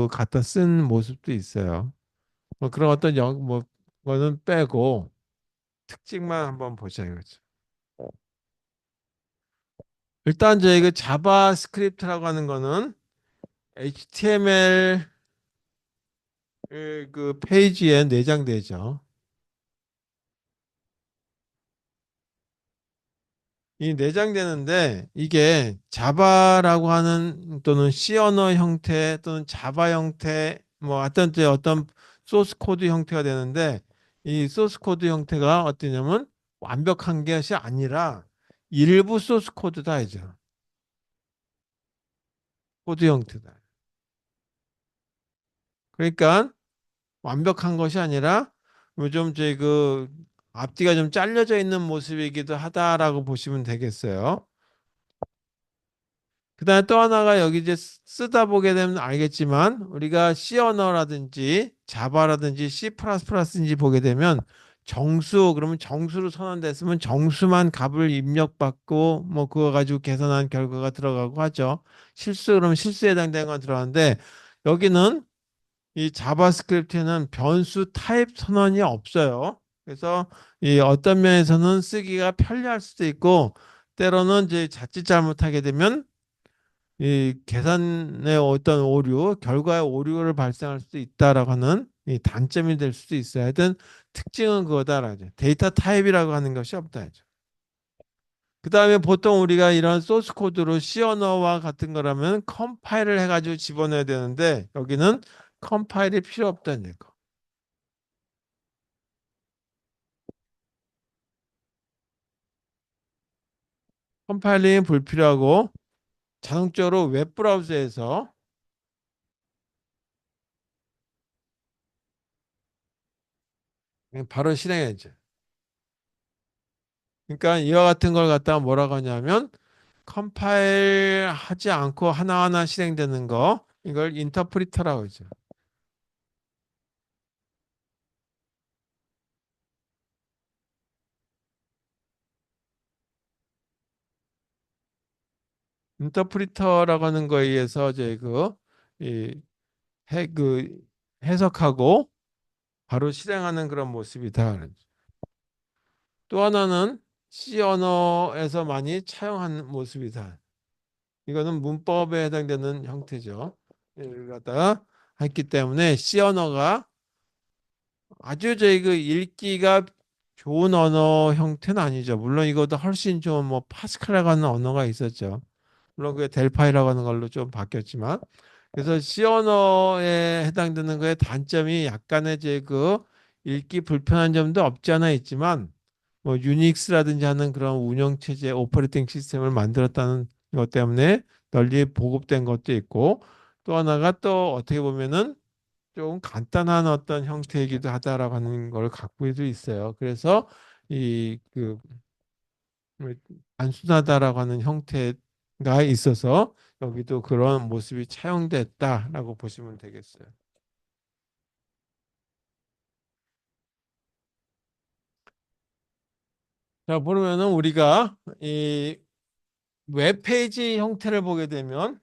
갖다 쓴 모습도 있어요. 뭐 그런 어떤 거는 빼고 특징만 한번 보자 이거죠. 일단 저희가 자바스크립트라고 하는 거는 HTML 페이지에 내장되죠. 이 내장되는데 이게 자바라고 하는 또는 C 언어 형태 또는 자바 형태 뭐 어떤 소스 코드 형태가 되는데 이 소스 코드 형태가 어떠냐면 완벽한 것이 아니라 일부 소스 코드다 이죠. 코드 형태다. 그러니까 완벽한 것이 아니라 요즘 제 앞뒤가 좀 잘려져 있는 모습이기도 하다라고 보시면 되겠어요. 그다음에 또 하나가 여기 이제 쓰다 보게 되면 알겠지만 우리가 C 언어라든지 자바라든지 C++인지 보게 되면 정수 그러면 정수로 선언됐으면 정수만 값을 입력받고 뭐 그거 가지고 계산한 결과가 들어가고 하죠. 실수 그러면 실수에 해당되는 건 들어가는데 여기는 이 자바스크립트에는 변수 타입 선언이 없어요. 그래서 이 어떤 면에서는 쓰기가 편리할 수도 있고 때로는 이제 자칫 잘못하게 되면 이 계산의 어떤 오류, 결과의 오류를 발생할 수도 있다라고 하는 이 단점이 될 수도 있어요. 하여튼 특징은 그거다라죠. 데이터 타입이라고 하는 것이 없다죠. 그 다음에 보통 우리가 이런 소스 코드로 C 언어와 같은 거라면 컴파일을 해가지고 집어넣어야 되는데 여기는 컴파일이 필요 없다는 얘기. 컴파일링이 불필요하고 자동적으로 웹브라우저에서 바로 실행해야죠. 그러니까 이와 같은 걸 갖다가 뭐라고 하냐면 컴파일 하지 않고 하나하나 실행되는 거 이걸 인터프리터라고 하죠. 인터프리터라고 하는 거에 의해서 이제 이, 그 해석하고 바로 실행하는 그런 모습이다. 또 하나는 C 언어에서 많이 차용하는 모습이다. 이거는 문법에 해당되는 형태죠. 이걸 갖다가 했기 때문에 C 언어가 아주 저희 그 읽기가 좋은 언어 형태는 아니죠. 물론 이것도 훨씬 좀 뭐 파스칼이라고 하는 언어가 있었죠. 물론 그게 델파이라고 하는 걸로 좀 바뀌었지만 그래서 C 언어에 해당되는 거의 단점이 약간의 이제 그 읽기 불편한 점도 없지 않아 있지만 뭐 유닉스라든지 하는 그런 운영 체제 오퍼레이팅 시스템을 만들었다는 것 때문에 널리 보급된 것도 있고 또 하나가 또 어떻게 보면은 좀 간단한 어떤 형태이기도 하다라고 하는 걸 갖고도 있어요. 그래서 이그 단순하다라고 하는 형태가 있어서 여기도 그런 모습이 차용됐다라고 보시면 되겠어요. 자, 보면은 우리가 이 웹페이지 형태를 보게 되면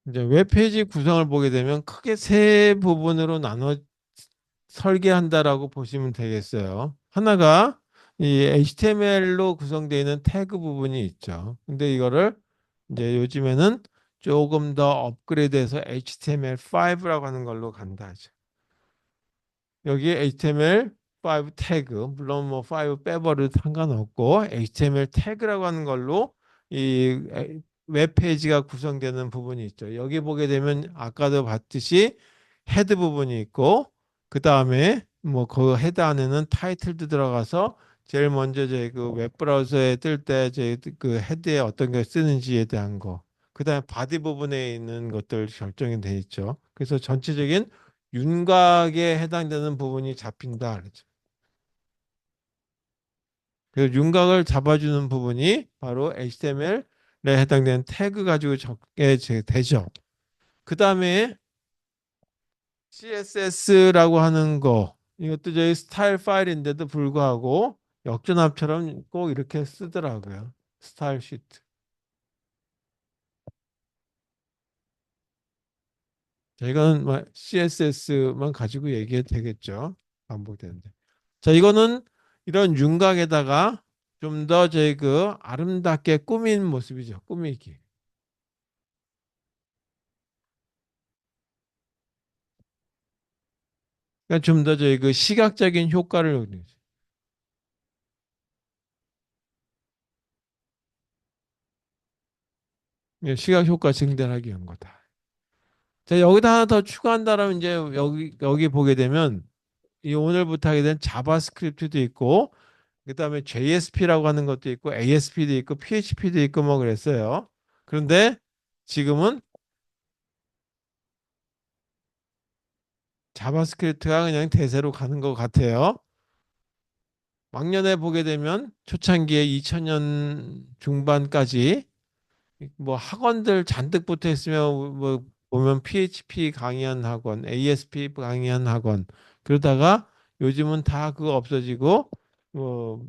이제 웹페이지 구성을 보게 되면 크게 세 부분으로 나눠 설계한다라고 보시면 되겠어요. 하나가 이 HTML로 구성되어 있는 태그 부분이 있죠. 근데 이거를 이제 요즘에는 조금 더 업그레이드해서 HTML5라고 하는 걸로 간다 하죠. 여기에 HTML5 태그, 물론 뭐 5 빼버려도 상관없고 HTML 태그라고 하는 걸로 이 웹페이지가 구성되는 부분이 있죠. 여기 보게 되면 아까도 봤듯이 헤드 부분이 있고 그 다음에 뭐 그 헤드 안에는 타이틀도 들어가서 제일 먼저 제 그 웹브라우저에 뜰 때 제 그 헤드에 어떤 걸 쓰는지에 대한 거. 그다음에 바디 부분에 있는 것들 결정이 돼 있죠. 그래서 전체적인 윤곽에 해당되는 부분이 잡힌다 그랬죠. 그래서 윤곽을 잡아주는 부분이 바로 HTML에 해당되는 태그 가지고 적게 되죠. 그 다음에 CSS라고 하는 거 이것도 저희 스타일 파일인데도 불구하고 역전압처럼 꼭 이렇게 쓰더라고요. 스타일 시트. 저희가는 CSS만 가지고 얘기해도 되겠죠. 반복되는데. 자, 이거는 이런 윤곽에다가 좀 더 저희 그 아름답게 꾸민 모습이죠. 꾸미기. 그러니까 좀 더 저희 그 시각적인 효과를 얻는 거죠. 시각 효과 증대하기 위한 거다. 자, 여기다 하나 더 추가한다라면 이제 여기 보게 되면 이 오늘부터 하게 된 자바스크립트도 있고 그다음에 JSP라고 하는 것도 있고 ASP도 있고 PHP도 있고 뭐 그랬어요. 그런데 지금은 자바스크립트가 그냥 대세로 가는 것 같아요. 막년에 보게 되면 초창기에 2000년 중반까지 뭐 학원들 잔뜩 붙어 있으면 뭐 보면 PHP 강의한 학원, ASP 강의한 학원 그러다가 요즘은 다 그거 없어지고 뭐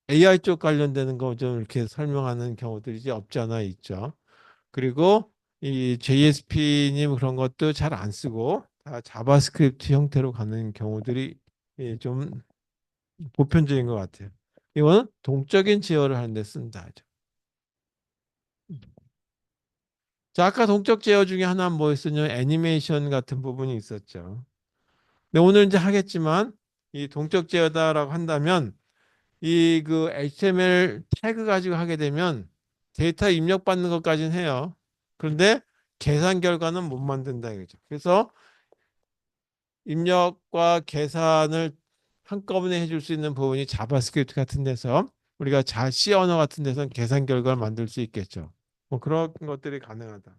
AI 쪽 관련되는 거 좀 이렇게 설명하는 경우들이 이제 없지 않아 있죠. 그리고 이 JSP님 그런 것도 잘 안 쓰고 다 자바스크립트 형태로 가는 경우들이 좀 보편적인 것 같아요. 이거는 동적인 제어를 하는데 쓴다. 자, 아까 동적 제어 중에 하나 뭐였었냐면 애니메이션 같은 부분이 있었죠. 근데 오늘 이제 하겠지만 이 동적 제어다라고 한다면 이 그 HTML 태그 가지고 하게 되면 데이터 입력받는 것까지는 해요. 그런데 계산 결과는 못 만든다 이거죠. 그래서 입력과 계산을 한꺼번에 해줄 수 있는 부분이 자바스크립트 같은 데서 우리가 C 언어 같은 데서는 계산 결과를 만들 수 있겠죠. 뭐 그런 것들이 가능하다.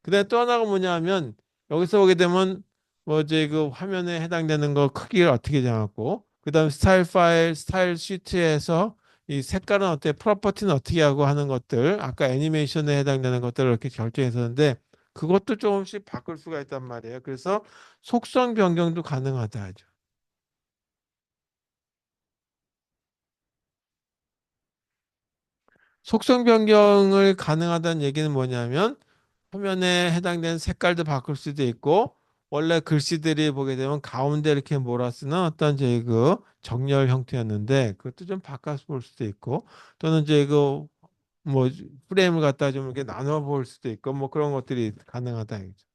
그다음에 또 하나가 뭐냐면 여기서 보게 되면 뭐 이제 그 화면에 해당되는 거 크기를 어떻게 정하고 그다음 스타일 파일, 스타일 시트에서 이 색깔은 어때, 프로퍼티는 어떻게 하고 하는 것들 아까 애니메이션에 해당되는 것들을 이렇게 결정했었는데 그것도 조금씩 바꿀 수가 있단 말이에요. 그래서 속성 변경도 가능하다 하죠. 속성 변경을 가능하다는 얘기는 뭐냐면 화면에 해당되는 색깔도 바꿀 수도 있고 원래 글씨들이 보게 되면 가운데 이렇게 몰아쓰는 어떤 이제 그 정렬 형태였는데 그것도 좀 바꿔 볼 수도 있고 또는 이제 그 뭐 프레임을 갖다 좀 이렇게 나눠 볼 수도 있고 뭐 그런 것들이 가능하다 이거죠.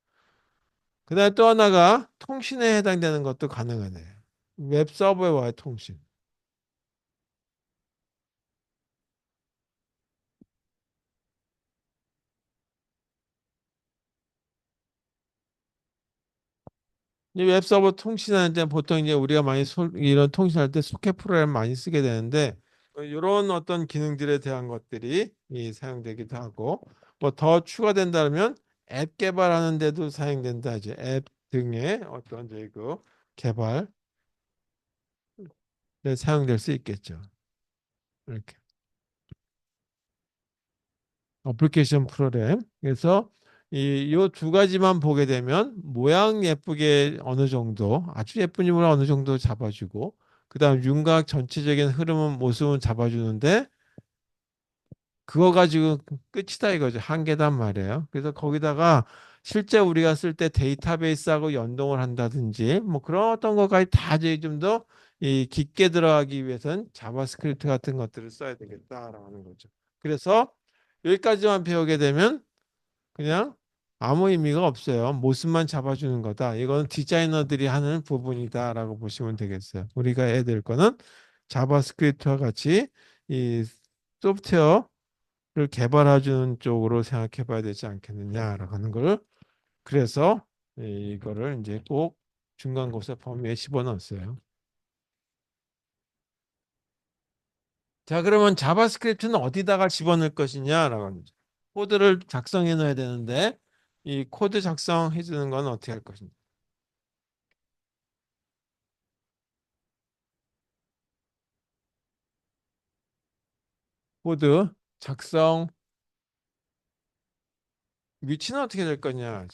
그다음에 또 하나가 통신에 해당되는 것도 가능하네요. 웹 서버와의 통신. 이 웹서버 통신하는 데 보통 이제 우리가 많이 이런 통신할 때 소켓 프로그램 많이 쓰게 되는데 이런 어떤 기능들에 대한 것들이 사용되기도 하고 뭐 더 추가된다면 앱 개발하는 데도 사용된다 이제 앱 등의 어떤 이제 그 개발에 사용될 수 있겠죠. 이렇게 어플리케이션 프로그램. 그래서 이 두 가지만 보게 되면 모양 예쁘게 어느 정도 아주 예쁜 이으로 어느 정도 잡아주고 그다음 윤곽 전체적인 흐름은 모습은 잡아주는데 그거 가지고 끝이다 이거죠. 한계단 말이에요. 그래서 거기다가 실제 우리가 쓸 때 데이터베이스하고 연동을 한다든지 뭐 그런 어떤 것까지 다 이제 좀 더 이 깊게 들어가기 위해서는 자바스크립트 같은 것들을 써야 되겠다라는 거죠. 그래서 여기까지만 배우게 되면 그냥 아무 의미가 없어요. 모습만 잡아주는 거다. 이거는 디자이너들이 하는 부분이다라고 보시면 되겠어요. 우리가 해야 될 거는 자바스크립트와 같이 이 소프트웨어를 개발해주는 쪽으로 생각해 봐야 되지 않겠느냐라고 하는 걸 그래서 이거를 이제 꼭 중간고사 범위에 집어넣었어요. 자, 그러면 자바스크립트는 어디다가 집어넣을 것이냐라고 합니다. 코드를 작성해 놓아야 되는데 이 코드 작성해 주는 건 어떻게 할 것인가? 코드 작성 위치는 어떻게 될 거냐?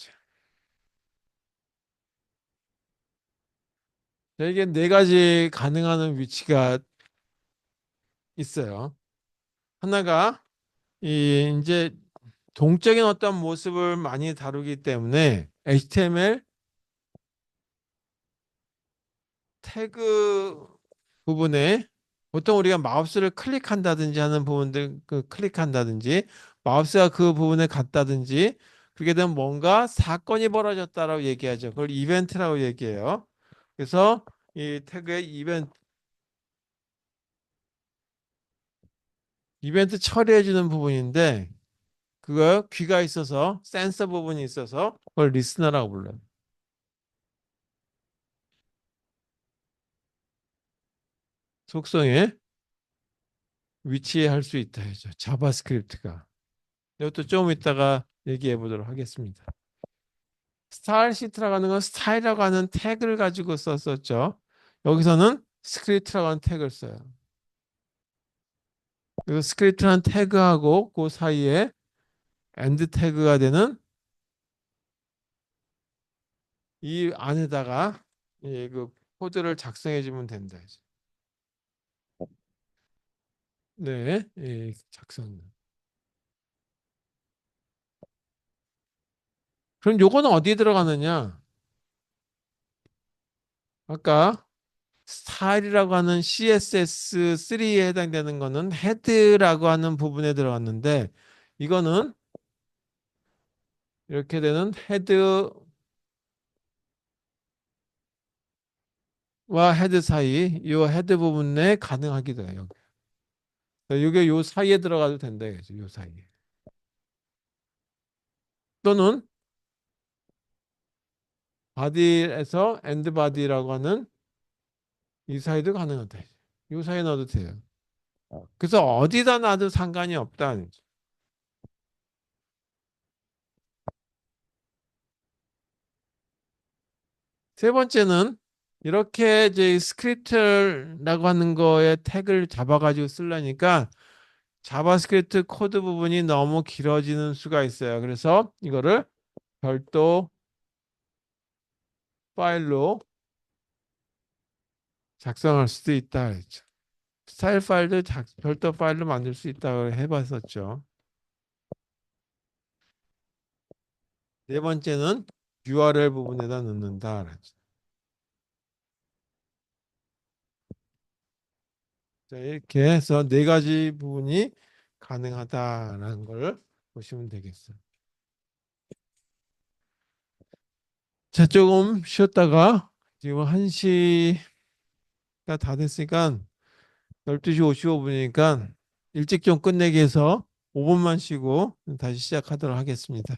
자, 이게 네 가지 가능한 위치가 있어요. 하나가 이 이제 동적인 어떤 모습을 많이 다루기 때문에 HTML 태그 부분에 보통 우리가 마우스를 클릭한다든지 하는 부분들 그 클릭한다든지 마우스가 그 부분에 갔다든지 그렇게 되면 뭔가 사건이 벌어졌다라고 얘기하죠. 그걸 이벤트라고 얘기해요. 그래서 이 태그의 이벤트 처리해 주는 부분인데 그거 귀가 있어서 센서 부분이 있어서 그걸 리스너라고 불러요. 속성에 위치할 수 있다 해죠. 자바스크립트가. 이것도 좀 이따가 얘기해 보도록 하겠습니다. 스타일 시트라고 하는 건 스타일이라고 하는 태그를 가지고 썼었죠. 여기서는 스크립트라고 하는 태그를 써요. 그래서 스크립트라는 태그하고 그 사이에 엔드 태그가 되는 이 안에다가 그 코드를 작성해 주면 된다. 네, 작성. 그럼 요거는 어디에 들어가느냐? 아까 스타일이라고 하는 CSS3에 해당되는 거는 헤드라고 하는 부분에 들어갔는데 이거는 이렇게 되는 헤드와 헤드 사이 이 헤드 부분에 가능하기도 해요. 이게 요 사이에 들어가도 된다 이거죠. 요 사이에. 또는 바디에서 엔드 바디라고 하는 이 사이도 가능하다. 요 사이에 넣어도 돼요. 그래서 어디다 놔도 상관이 없다. 세 번째는 이렇게 이제 스크립트라고 하는 거에 태그를 잡아가지고 쓰려니까 자바스크립트 코드 부분이 너무 길어지는 수가 있어요. 그래서 이거를 별도 파일로 작성할 수도 있다 그랬죠. 스타일 파일도 별도 파일로 만들 수 있다고 해봤었죠. 네 번째는 URL 부분에다 넣는다 그랬죠. 자, 이렇게 해서 네 가지 부분이 가능하다라는 걸 보시면 되겠어요. 자, 조금 쉬었다가 지금 1시가 다 됐으니까 12시 55분이니까 일찍 좀 끝내기 해서 5분만 쉬고 다시 시작하도록 하겠습니다.